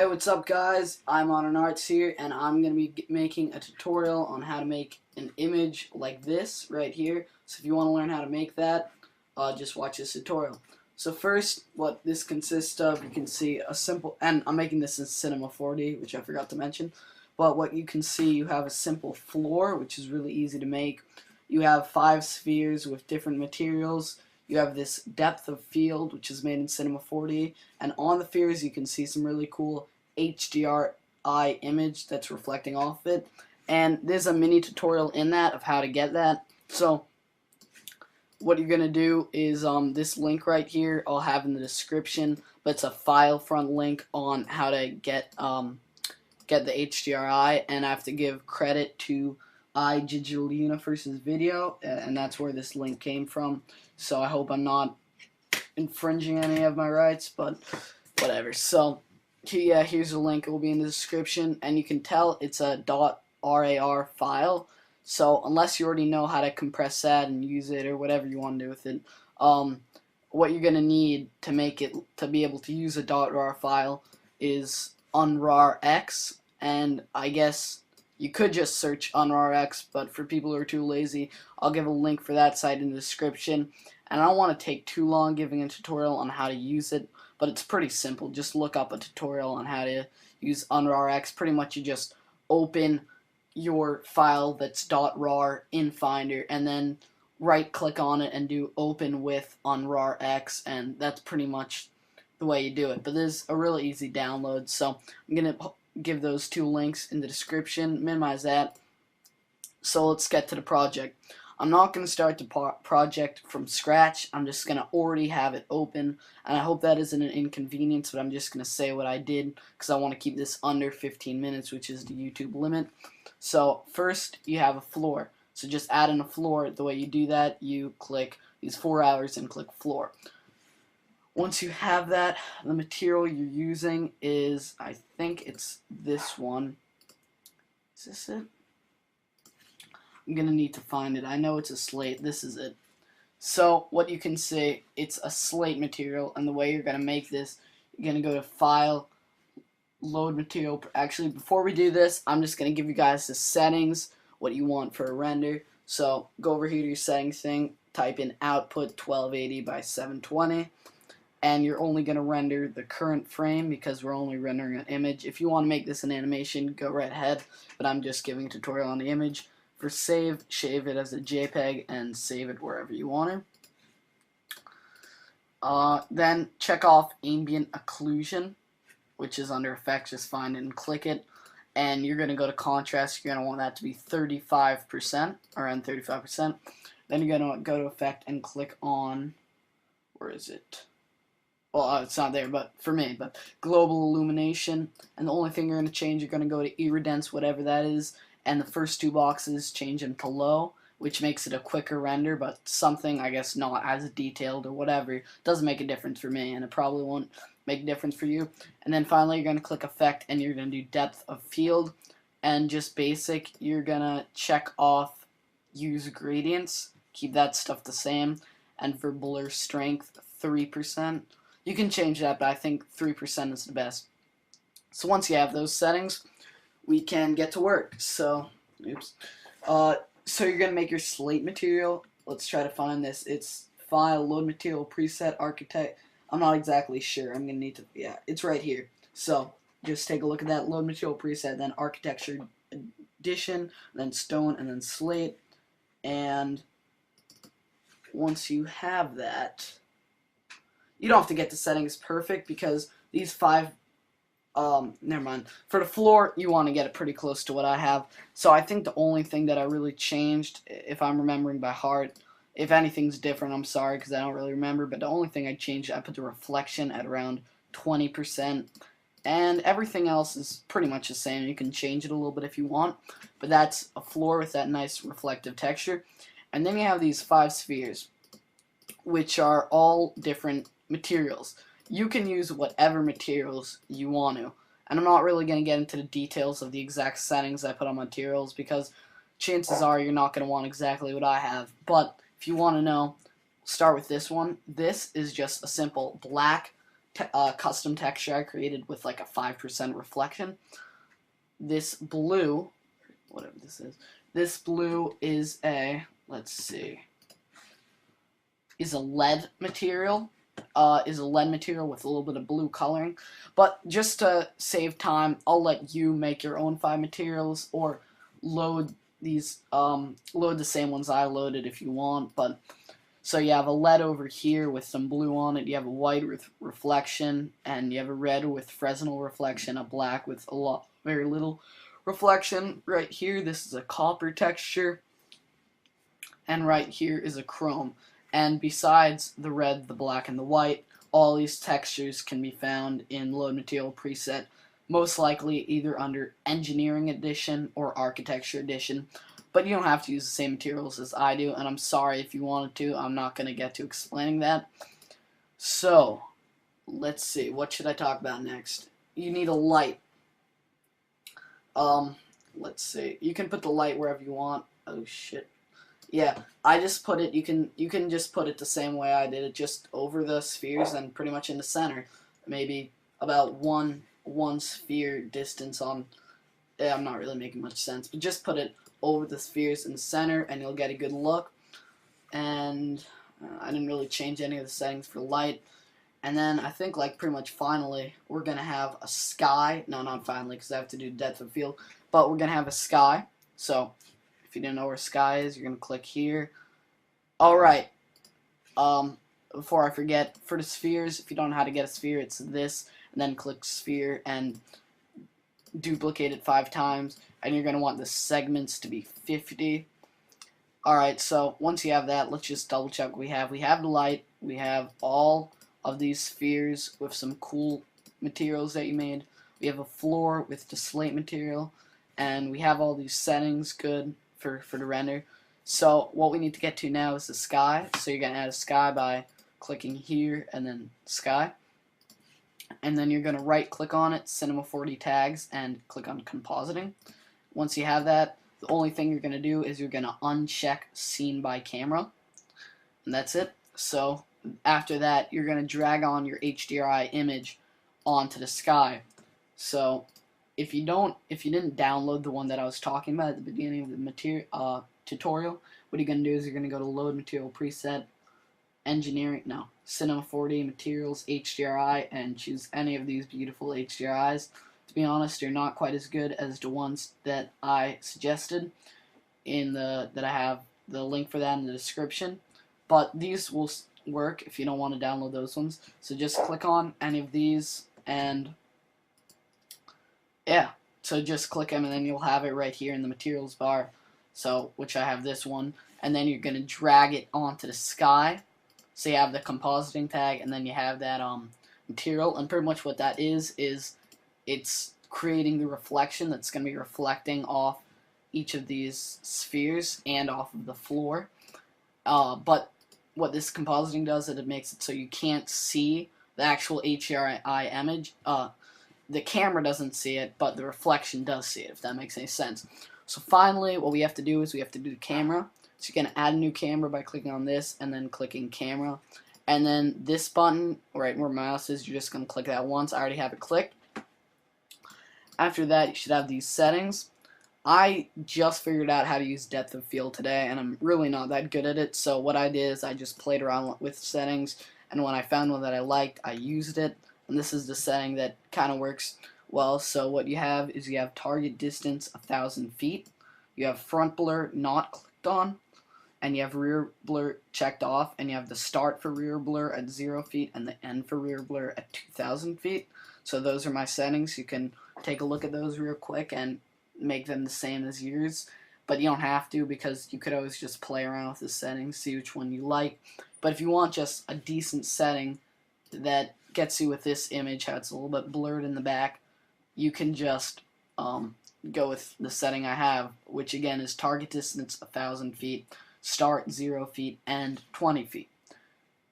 Hey, what's up guys? I'm Modern Arts here, and I'm going to be making a tutorial on how to make an image like this right here. So if you want to learn how to make that, just watch this tutorial. So first, what this consists of, you can see a simple, and I'm making this in Cinema 4D, which I forgot to mention, but what you can see, you have a simple floor, which is really easy to make. You have 5 spheres with different materials. You have this depth of field, which is made in Cinema 4D, and on the spheres you can see some really cool HDRI image that's reflecting off it, and there's a mini tutorial in that of how to get that. So what you're going to do is this link right here I'll have in the description, but it's a file front link on how to get the HDRI, and I have to give credit to iDigital Universe's video, and that's where this link came from. So I hope I'm not infringing any of my rights, but whatever. So yeah, here's the link. It will be in the description, and you can tell it's a .rar file. So unless you already know how to compress that and use it or whatever you want to do with it, what you're gonna need to make it to be able to use a .rar file is unrarx, and I guess you could just search unrarx, but for people who are too lazy, I'll give a link for that site in the description. And I don't want to take too long giving a tutorial on how to use it, but it's pretty simple. Just look up a tutorial on how to use unrarx. Pretty much you just open your file that's .rar in Finder, and then right click on it and do open with unrarx, and that's pretty much the way you do it. But there's a really easy download, so I'm going to give those 2 links in the description, minimize that. So let's get to the project. I'm not going to start the project from scratch. I'm just going to already have it open, and I hope that isn't an inconvenience, but I'm just going to say what I did because I want to keep this under 15 minutes, which is the YouTube limit. So first you have a floor. So just add in a floor. The way you do that, you click these 4 hours and click floor. Once you have that, the material you're using is, I think it's this one. Is this it? I'm going to need to find it. I know it's a slate. This is it. So what you can see, it's a slate material, and the way you're going to make this, you're going to go to File, Load Material. Actually, before we do this, I'm just going to give you guys the settings, what you want for a render. So go over here to your settings thing, type in output 1280 by 720. And you're only going to render the current frame because we're only rendering an image. If you want to make this an animation, go right ahead, but I'm just giving a tutorial on the image. For save, shave it as a JPEG and save it wherever you want it. Then check off ambient occlusion, which is under effects. Just find it and click it, and you're going to go to contrast. You're going to want that to be 35%, around 35%. Then you're going to go to effect and click on, where is it? Well, it's not there, but for me, but global illumination, and the only thing you're going to change, you're going to go to iridescence, whatever that is, and the first 2 boxes change them to low, which makes it a quicker render, but something, I guess, not as detailed or whatever. Doesn't make a difference for me, and it probably won't make a difference for you. And then finally, you're going to click effect, and you're going to do depth of field, and just basic, you're going to check off use gradients, keep that stuff the same, and for blur strength, 3%. You can change that, but I think 3% is the best. So once you have those settings, we can get to work. So, so you're going to make your slate material. Let's try to find this. It's File, Load Material, Preset, Architect. I'm not exactly sure. I'm going to need to, yeah, it's right here. So just take a look at that. Load Material, Preset, then Architecture Edition, then Stone, and then Slate. And once you have that, you don't have to get the settings perfect because these 5, never mind. For the floor, you want to get it pretty close to what I have. So I think the only thing that I really changed, if I'm remembering by heart, if anything's different, I'm sorry because I don't really remember, but the only thing I changed, I put the reflection at around 20%, and everything else is pretty much the same. You can change it a little bit if you want, but that's a floor with that nice reflective texture. And then you have these 5 spheres, which are all different materials. You can use whatever materials you want to, and I'm not really going to get into the details of the exact settings I put on materials because chances are you're not going to want exactly what I have, but if you want to know, start with this one. This is just a simple black custom texture I created with like a 5% reflection. This blue, whatever this blue is a, let's see, is a lead material. Is a lead material with a little bit of blue coloring. But just to save time, I'll let you make your own 5 materials or load these, load the same ones I loaded if you want. But so you have a lead over here with some blue on it, you have a white with reflection, and you have a red with Fresnel reflection, a black with very little reflection. Right here, this is a copper texture, and right here is a chrome. And besides the red, the black, and the white, all these textures can be found in Load Material Preset, most likely either under Engineering Edition or Architecture Edition. But you don't have to use the same materials as I do, and I'm sorry if you wanted to. I'm not going to get to explaining that. So, let's see. What should I talk about next? You need a light. Let's see. You can put the light wherever you want. Oh, shit. Yeah, I just put it, you can just put it the same way I did it, just over the spheres and pretty much in the center. Maybe about one sphere distance on, I'm not really making much sense, but just put it over the spheres in the center and you'll get a good look. And I didn't really change any of the settings for light. And then I think like pretty much finally we're going to have a sky. No, not finally because I have to do depth of field. But we're going to have a sky. So if you didn't know where sky is, you're going to click here. Alright. Before I forget, for the spheres, if you don't know how to get a sphere, it's this. And then click sphere and duplicate it 5 times. And you're going to want the segments to be 50. Alright, so once you have that, let's just double check what we have. We have the light. We have all of these spheres with some cool materials that you made. We have a floor with the slate material. And we have all these settings good for the render. So what we need to get to now is the sky. So you're going to add a sky by clicking here and then sky. And then you're going to right click on it, Cinema 4D tags, and click on compositing. Once you have that, the only thing you're going to do is you're going to uncheck scene by camera. And that's it. So after that, you're going to drag on your HDRI image onto the sky. So if you didn't download the one that I was talking about at the beginning of the tutorial, what you're going to do is you're going to go to Load Material Preset, Cinema 4D Materials, HDRI, and choose any of these beautiful HDRIs. To be honest, they're not quite as good as the ones that I suggested that I have the link for that in the description. But these will work if you don't want to download those ones. So just click on any of these and yeah, so just click them and then you'll have it right here in the materials bar. So, which I have this one, and then you're going to drag it onto the sky. So you have the compositing tag and then you have that material, and pretty much what that is it's creating the reflection that's going to be reflecting off each of these spheres and off of the floor. But what this compositing does is it makes it so you can't see the actual HDRI image. The camera doesn't see it, but the reflection does see it, if that makes any sense. So finally, what we have to do is we have to do the camera. So you're going to add a new camera by clicking on this and then clicking camera. And then this button, right where my mouse is, you're just going to click that once. I already have it clicked. After that, you should have these settings. I just figured out how to use depth of field today, and I'm really not that good at it. So what I did is I just played around with settings, and when I found one that I liked, I used it. And this is the setting that kind of works well. So what you have is you have target distance 1,000 feet. You have front blur not clicked on, and you have rear blur checked off, and you have the start for rear blur at 0 feet and the end for rear blur at 2,000 feet. So those are my settings. You can take a look at those real quick and make them the same as yours, but you don't have to because you could always just play around with the settings, see which one you like. But if you want just a decent setting that gets you with this image, how it's a little bit blurred in the back, you can just go with the setting I have, which again is target distance 1,000 feet, start 0 feet, and 20 feet.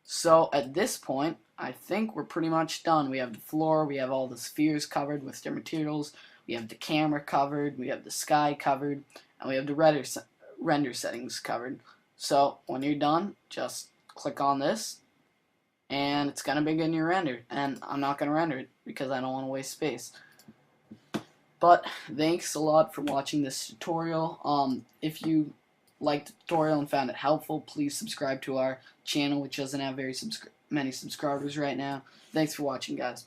So at this point, I think we're pretty much done. We have the floor, we have all the spheres covered with their materials, we have the camera covered, we have the sky covered, and we have the render settings covered. So when you're done, just click on this, and it's gonna be getting rendered, and I'm not gonna render it because I don't want to waste space. But thanks a lot for watching this tutorial. If you liked the tutorial and found it helpful, please subscribe to our channel, which doesn't have very many subscribers right now. Thanks for watching, guys.